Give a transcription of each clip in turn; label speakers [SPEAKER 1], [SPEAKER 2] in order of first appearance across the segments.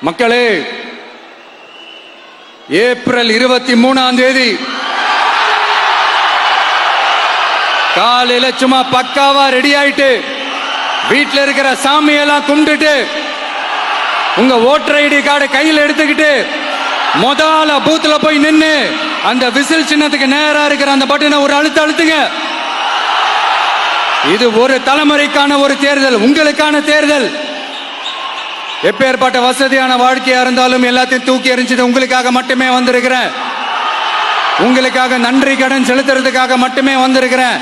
[SPEAKER 1] மக்களே, ஏப்ரல் 23 காலையில சும்மா பக்காவா ரெடி ஆயிட்டு வீட்டில் இருக்கிற சாமியெல்லாம் கும்பிட்டுட்டு உங்க ஓட்டர் ஐடி கார்டு கையில் எடுத்துக்கிட்டு முதல்ல பூத்துல போய் நின்று அந்த விசில் சின்னத்துக்கு நேரா இருக்கிற அந்த பட்டனை ஒரு அழுத்துங்க. இது ஒரு தலைமுறைக்கான ஒரு தேர்தல், உங்களுக்கான தேர்தல். எப்பேற்பட்ட வசதியான வாழ்க்கையா இருந்தாலும் எல்லாத்தையும் தூக்கி எறிஞ்சிட்டு உங்களுக்காக மட்டுமே வந்திருக்கிறேன். உங்களுக்காக நன்றி கடன் செலுத்துறதுக்காக மட்டுமே வந்திருக்கிறேன்.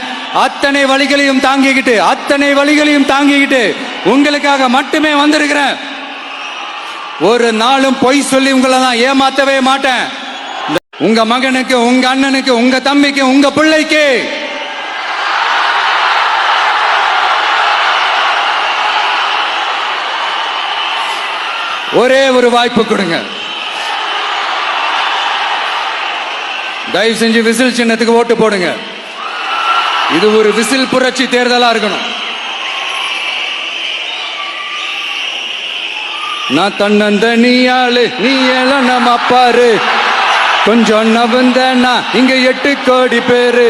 [SPEAKER 1] அத்தனை வழிகளையும் தாங்கிக்கிட்டு உங்களுக்காக மட்டுமே வந்திருக்கிறேன். ஒரு நாளும் பொய் சொல்லி உங்களை நான் ஏமாத்தவே மாட்டேன். உங்க மகனுக்கு, உங்க அண்ணனுக்கு, உங்க தம்பிக்கு, உங்க பிள்ளைக்கு ஒரே ஒரு வாய்ப்பு கொடுங்க. தயவு செஞ்சு விசில் சின்னத்துக்கு ஓட்டு போடுங்க. இது ஒரு விசில் புரட்சி தேர்தலா இருக்கணும். நான் தன்னந்தனியாளு, நீ எல்லாம் நம்ம அப்பாரு, கொஞ்சம் நவந்தனா இங்க 8 கோடி பேரு,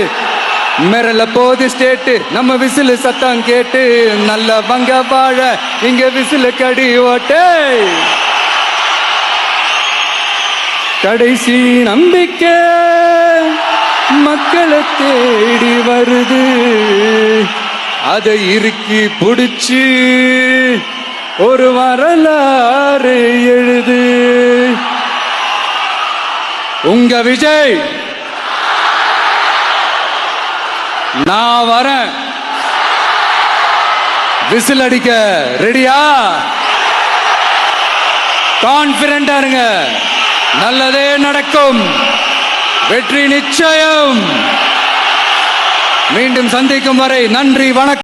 [SPEAKER 1] மிரல போது ஸ்டேட்டு நம்ம விசில் சத்தம் கேட்டு, நல்ல வங்க வாழ இங்க விசில் கடி ஓட்டே, கடைசி நம்பிக்கை மக்களை தேடி வருது, அதை இறுக்கி பிடிச்சு ஒரு வரலாறு எழுது. உங்க விஜய், நான் வரேன். விசில் அடிக்க ரெடியா? கான்பிடண்டா இருங்க, நல்லதே நடக்கும், வெற்றி நிச்சயம். மீண்டும் சந்திக்கும் வரை நன்றி, வணக்கம்.